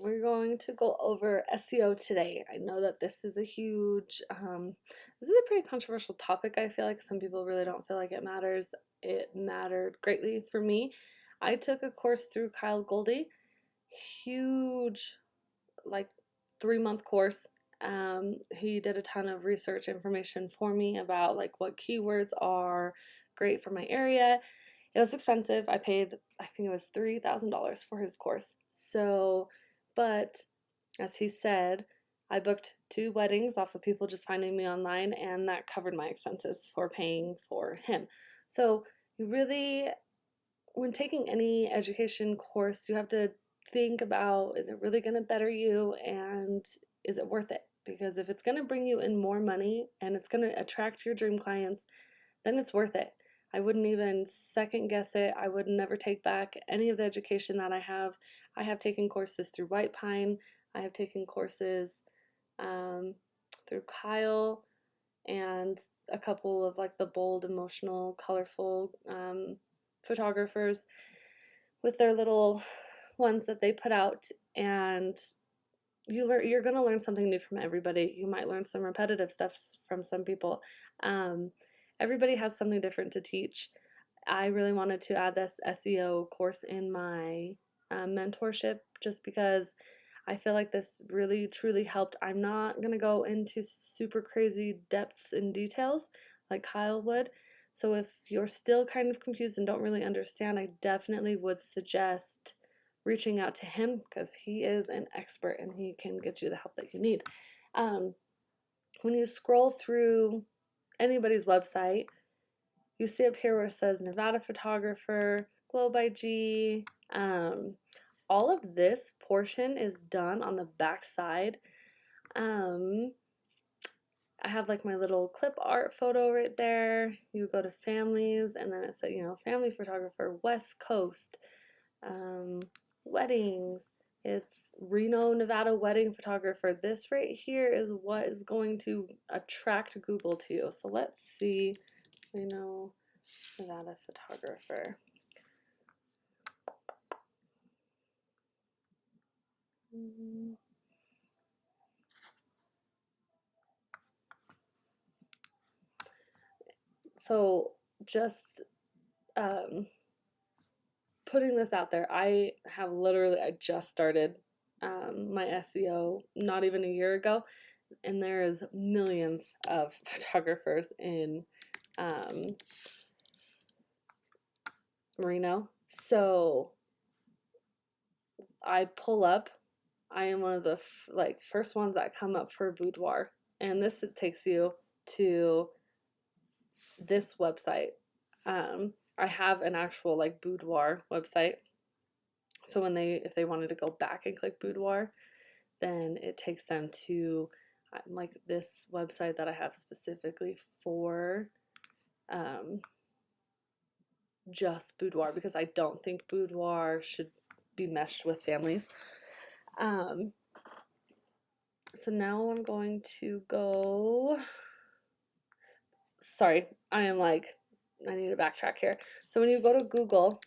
we're going to go over SEO today. I know that this is a huge, this is a pretty controversial topic. I feel like some people really don't feel like it matters. It mattered greatly for me. I took a course through Kyle Goldie, huge, like 3-month course. He did a ton of research information for me about like what keywords are great for my area. It was expensive. I paid, I think it was $3,000 for his course. So, but as he said, I booked 2 weddings off of people just finding me online, and that covered my expenses for paying for him. So, you really, when taking any education course, you have to think about, is it really going to better you, and is it worth it? Because if it's going to bring you in more money and it's going to attract your dream clients, then it's worth it. I wouldn't even second guess it. I would never take back any of the education that I have. I have taken courses through White Pine. I have taken courses through Kyle and a couple of like the bold, emotional, colorful photographers with their little ones that they put out. And you're going to learn something new from everybody. You might learn some repetitive stuff from some people. Everybody has something different to teach. I really wanted to add this SEO course in my mentorship just because I feel like this really truly helped. I'm not going to go into super crazy depths and details like Kyle would. So if you're still kind of confused and don't really understand, I definitely would suggest reaching out to him because he is an expert and he can get you the help that you need. When you scroll through anybody's website, you see up here where it says Nevada photographer, Globe IG. All of this portion is done on the back side. I have like my little clip art photo right there. You go to families and then it says, family photographer, West Coast, weddings. It's Reno, Nevada wedding photographer. This right here is what is going to attract Google to you. So let's see, Reno, Nevada photographer. So just putting this out there, I just started my SEO not even a year ago, and there is millions of photographers in Reno. So I am one of the first ones that come up for boudoir, and this takes you to this website. I have an actual like boudoir website, so if they wanted to go back and click boudoir, then it takes them to like this website that I have specifically for just boudoir, because I don't think boudoir should be meshed with families. So now I'm going to go, sorry, I need to backtrack here. So when you go to Google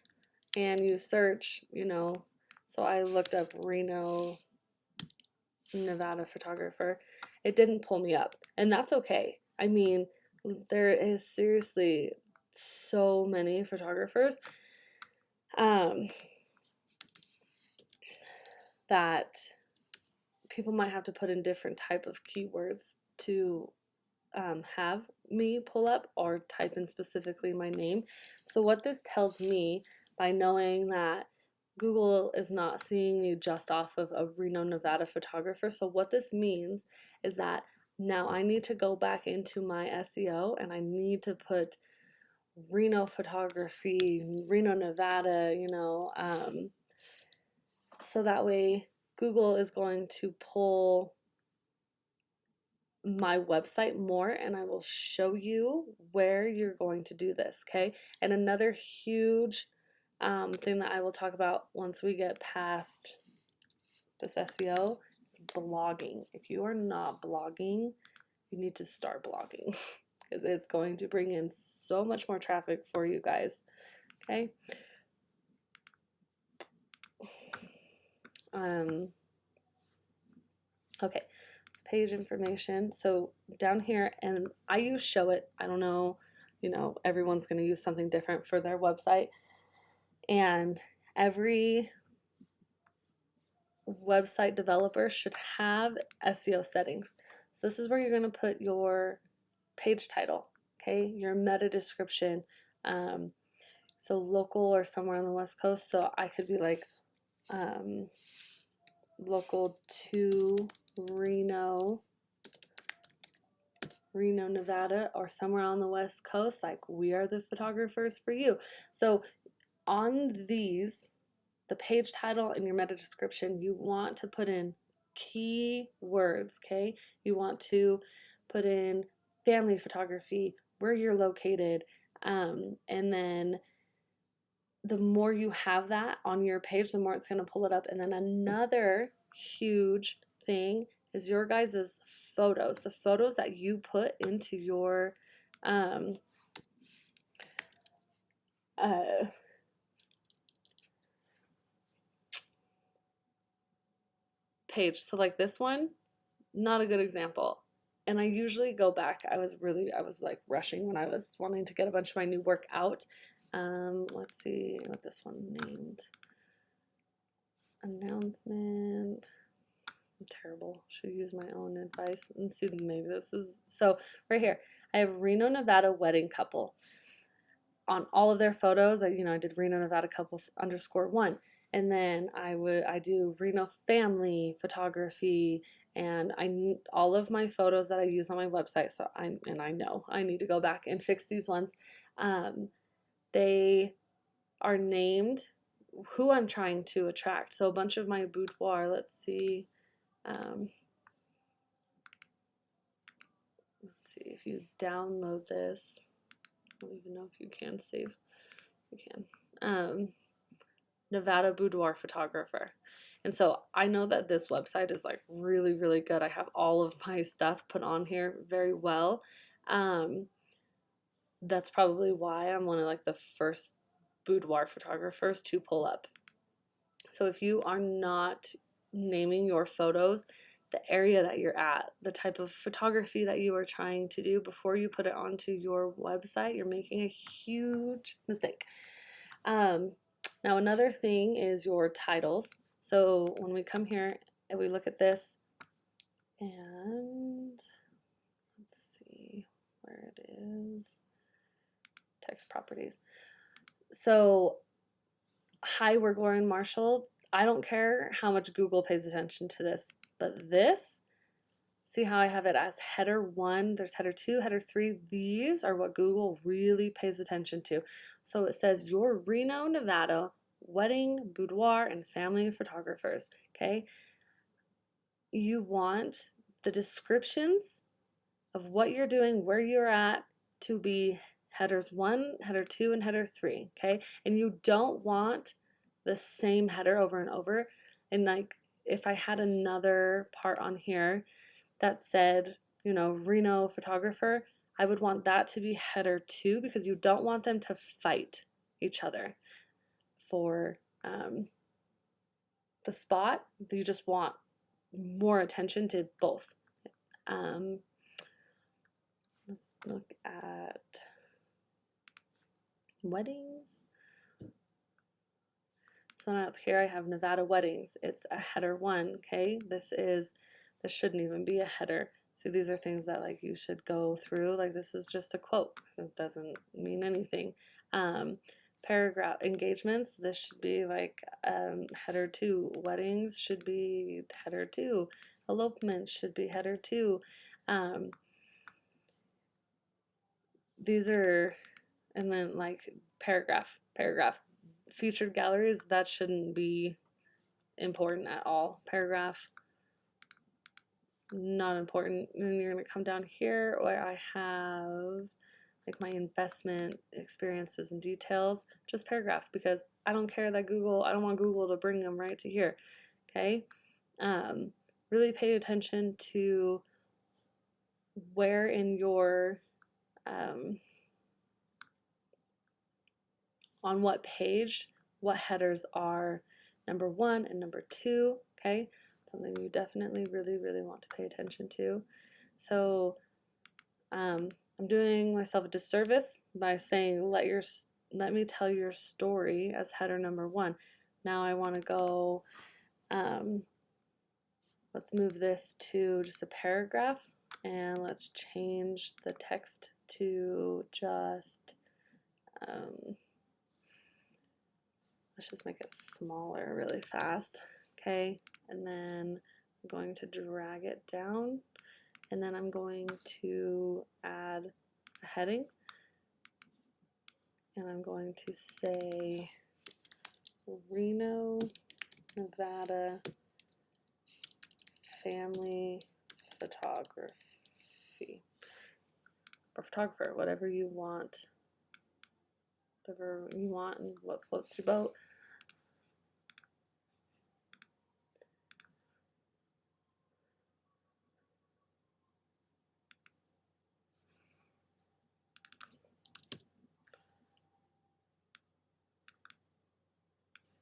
and you search, so I looked up Reno, Nevada photographer, it didn't pull me up, and that's okay. I mean, there is seriously so many photographers that people might have to put in different type of keywords to have me pull up or type in specifically my name. So what this tells me, by knowing that Google is not seeing me just off of a Reno, Nevada photographer, so what this means is that now I need to go back into my SEO and I need to put Reno photography, Reno, Nevada, so that way Google is going to pull my website more, and I will show you where you're going to do this, okay? And another huge thing that I will talk about once we get past this SEO is blogging. If you are not blogging, you need to start blogging because it's going to bring in so much more traffic for you guys, okay? Okay, it's page information. So down here, and I use Show It. I don't know, everyone's going to use something different for their website. And every website developer should have SEO settings. So this is where you're going to put your page title, okay, your meta description. So local or somewhere on the West Coast. So I could be like local to Reno, Nevada, or somewhere on the West Coast, like we are the photographers for you. So on these, the page title and your meta description, you want to put in key words, okay? You want to put in family photography, where you're located, and then the more you have that on your page, the more it's going to pull it up. And then another huge thing is your guys' photos, the photos that you put into your um, uh, page. So like this one, not a good example. And I usually go back. I was like rushing when I was wanting to get a bunch of my new work out. Let's see what this one named. Announcement. I'm terrible. Should use my own advice and see, maybe this is, so right here, I have Reno, Nevada wedding couple. On all of their photos, I did Reno, Nevada couples _1. And then I do Reno family photography, and all of my photos that I use on my website. So I know I need to go back and fix these ones. They are named who I'm trying to attract. So a bunch of my boudoir, let's see. Let's see if you download this. I don't even know if you can save. You can. Nevada boudoir photographer. And so I know that this website is like really, really good. I have all of my stuff put on here very well. That's probably why I'm one of like the first boudoir photographers to pull up. So if you are not naming your photos, the area that you're at, the type of photography that you are trying to do before you put it onto your website, you're making a huge mistake. Now another thing is your titles. So when we come here and we look at this, and let's see where it is, text properties. So hi, we're Gloria and Marshall. I don't care how much Google pays attention to this, but this, see how I have it as header 1, there's header 2, header 3. These are what Google really pays attention to. So it says your Reno, Nevada wedding, boudoir, and family photographers, okay? You want the descriptions of what you're doing, where you're at, to be headers 1, header 2, and header 3, okay? And you don't want the same header over and over. And like if I had another part on here that said, Reno photographer, I would want that to be header 2, because you don't want them to fight each other for the spot. You just want more attention to both. Let's look at weddings. So up here I have Nevada weddings. It's a header 1, okay? This shouldn't even be a header. So these are things that like you should go through. Like this is just a quote. It doesn't mean anything. Paragraph engagements, this should be like header 2. Weddings should be header 2. Elopements should be header 2. These are, and then like paragraph. Featured galleries, that shouldn't be important at all. Paragraph, not important. And then you're going to come down here where I have like my investment experiences and details, just paragraph, because I don't care that I don't want Google to bring them right to here, okay? Really pay attention to where in your, on what page, what headers are number 1 and number 2, okay? something you definitely really, really want to pay attention to. So I'm doing myself a disservice by saying let me tell your story as header number 1. Now I want to go, let's move this to just a paragraph, and let's change the text to just, let's just make it smaller really fast. Okay, and then I'm going to drag it down, and then I'm going to add a heading, and I'm going to say Reno, Nevada family photography, or photographer, whatever you want, and what floats your boat.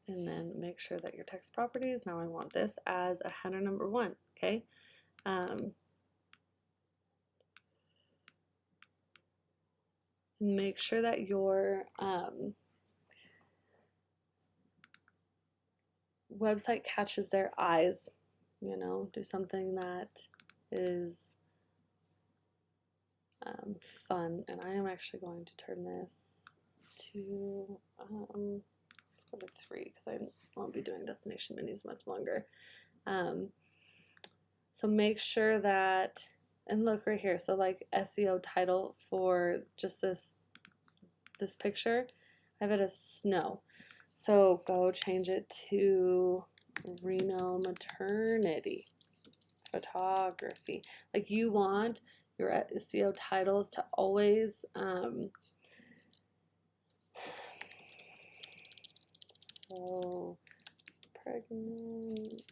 And then make sure that your text properties, now I want this as a header number 1, okay? Make sure that your website catches their eyes, you know, do something that is fun. And I am actually going to turn this to, let's go to 3 because I won't be doing destination minis much longer. So make sure that, and look right here, so like SEO title for just this picture, I have it as snow. So go change it to Reno maternity photography. Like, you want your SEO titles to always so pregnant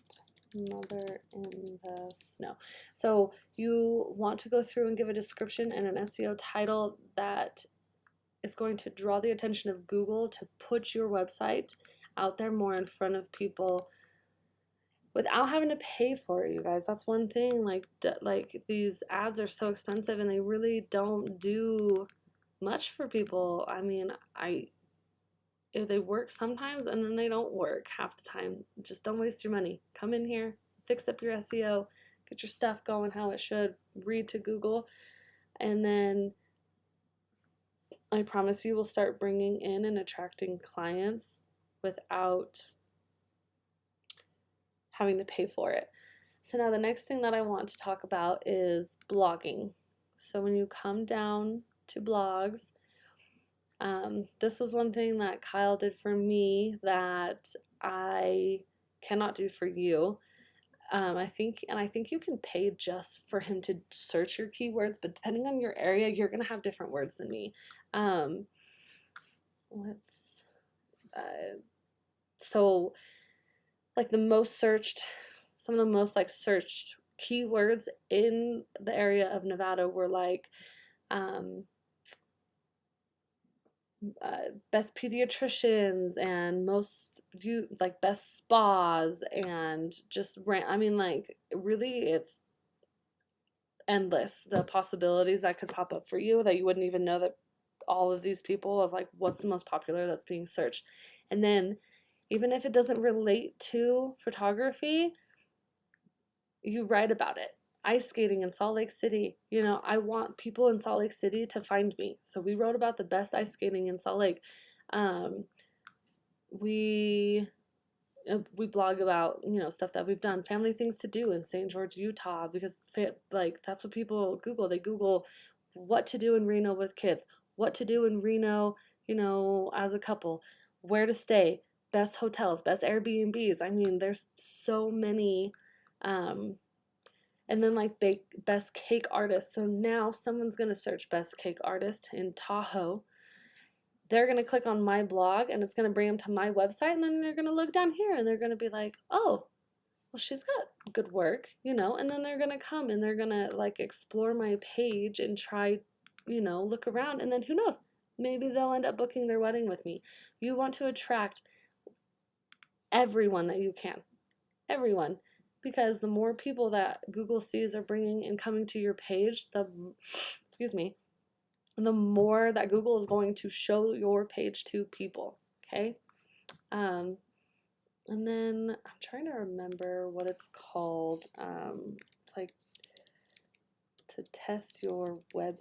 mother in the snow. So you want to go through and give a description and an SEO title that is going to draw the attention of Google to put your website out there more in front of people without having to pay for it, you guys. That's one thing. Like these ads are so expensive and they really don't do much for people. I mean, if they work sometimes and then they don't work half the time. Just don't waste your money. Come in here, fix up your SEO, get your stuff going how it should, read to Google, and then I promise you will start bringing in and attracting clients without having to pay for it. So now the next thing that I want to talk about is blogging. So when you come down to blogs, this was one thing that Kyle did for me that I cannot do for you. I think you can pay just for him to search your keywords, but depending on your area, you're gonna have different words than me. So like some of the most like searched keywords in the area of Nevada were like best pediatricians and best spas, and just I mean, like, really, it's endless the possibilities that could pop up for you that you wouldn't even know that all of these people of like what's the most popular that's being searched. And then even if it doesn't relate to photography, you write about it. Ice skating in Salt Lake City. You know, I want people in Salt Lake City to find me. So we wrote about the best ice skating in Salt Lake. We blog about, you know, stuff that we've done, family things to do in St. George, Utah, because like that's what people Google. They Google what to do in Reno with kids, what to do in Reno, you know, as a couple, where to stay, best hotels, best Airbnbs. I mean, there's so many. And then like best cake artist. So now someone's going to search best cake artist in Tahoe. They're going to click on my blog and it's going to bring them to my website, and then they're going to look down here and they're going to be like, oh, well, she's got good work, you know, and then they're going to come and they're going to like explore my page and try, you know, look around, and then who knows, maybe they'll end up booking their wedding with me. You want to attract everyone that you can. Everyone. because the more people that Google sees are bringing and coming to your page, excuse me, the more that Google is going to show your page to people. Okay. And then I'm trying to remember what it's called. It's like to test your website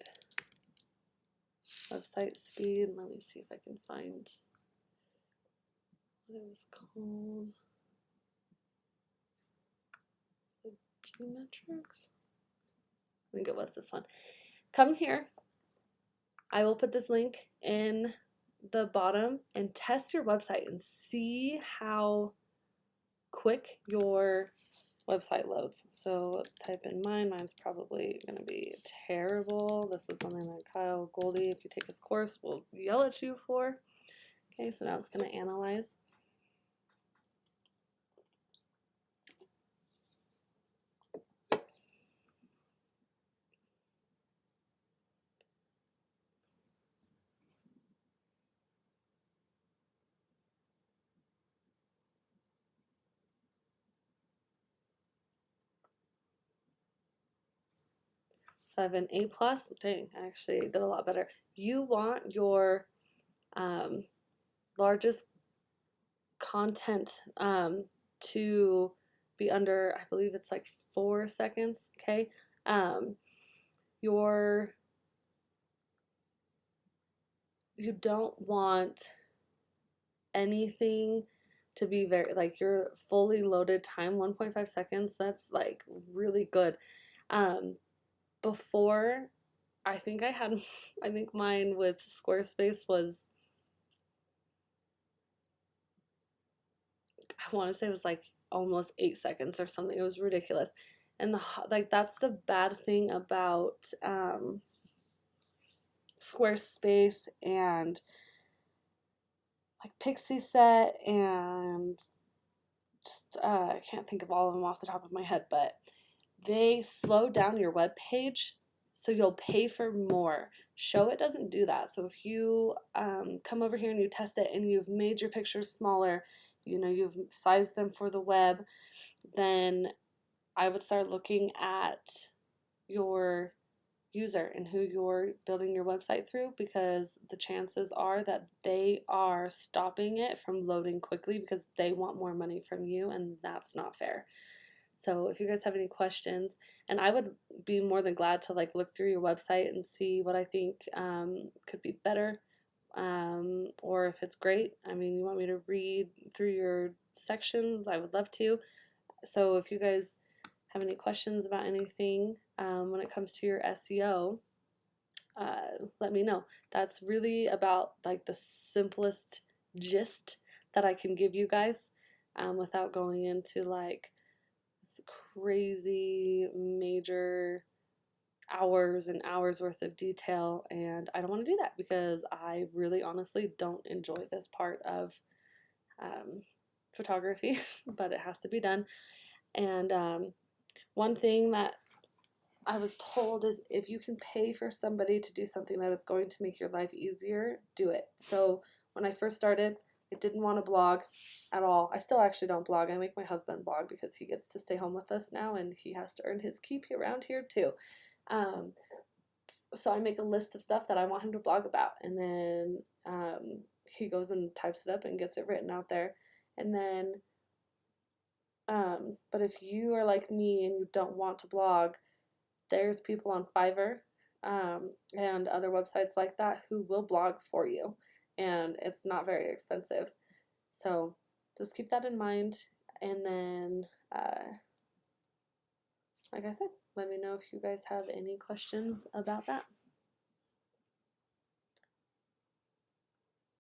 speed. Let me see if I can find what it was called. The G-metrics? I think it was this one. Come here. I will put this link in the bottom and test your website and see how quick your website loads. So let's type in mine. Mine's probably going to be terrible. This is something that Kyle Goldie, if you take his course, will yell at you for. Okay, so now it's going to analyze. So I have an A+. Dang, I actually did a lot better. You want your largest content to be under, I believe it's like 4 seconds, okay? You don't want anything to be very, like, your fully loaded time, 1.5 seconds, that's like really good. Before, I think I had, I think mine with Squarespace was, I want to say it was like almost 8 seconds or something. It was ridiculous. And like that's the bad thing about Squarespace and like Pixie Set and just I can't think of all of them off the top of my head, but they slow down your web page so you'll pay for more. Showit doesn't do that. So if you come over here and you test it and you've made your pictures smaller, you know, you've sized them for the web, then I would start looking at your user and who you're building your website through, because the chances are that they are stopping it from loading quickly because they want more money from you, and that's not fair. So if you guys have any questions, and I would be more than glad to like look through your website and see what I think could be better, or if it's great. I mean, you want me to read through your sections, I would love to. So if you guys have any questions about anything when it comes to your SEO, let me know. That's really about like the simplest gist that I can give you guys without going into like crazy major hours and hours worth of detail, and I don't want to do that because I really honestly don't enjoy this part of photography, but it has to be done. And one thing that I was told is if you can pay for somebody to do something that is going to make your life easier, do it. So when I first started, I didn't want to blog at all. I still actually don't blog. I make my husband blog because he gets to stay home with us now and he has to earn his keep around here too. So I make a list of stuff that I want him to blog about, and then he goes and types it up and gets it written out there. And then, but if you are like me and you don't want to blog, there's people on Fiverr and other websites like that who will blog for you, and it's not very expensive. So just keep that in mind, and then like I said, let me know if you guys have any questions about that.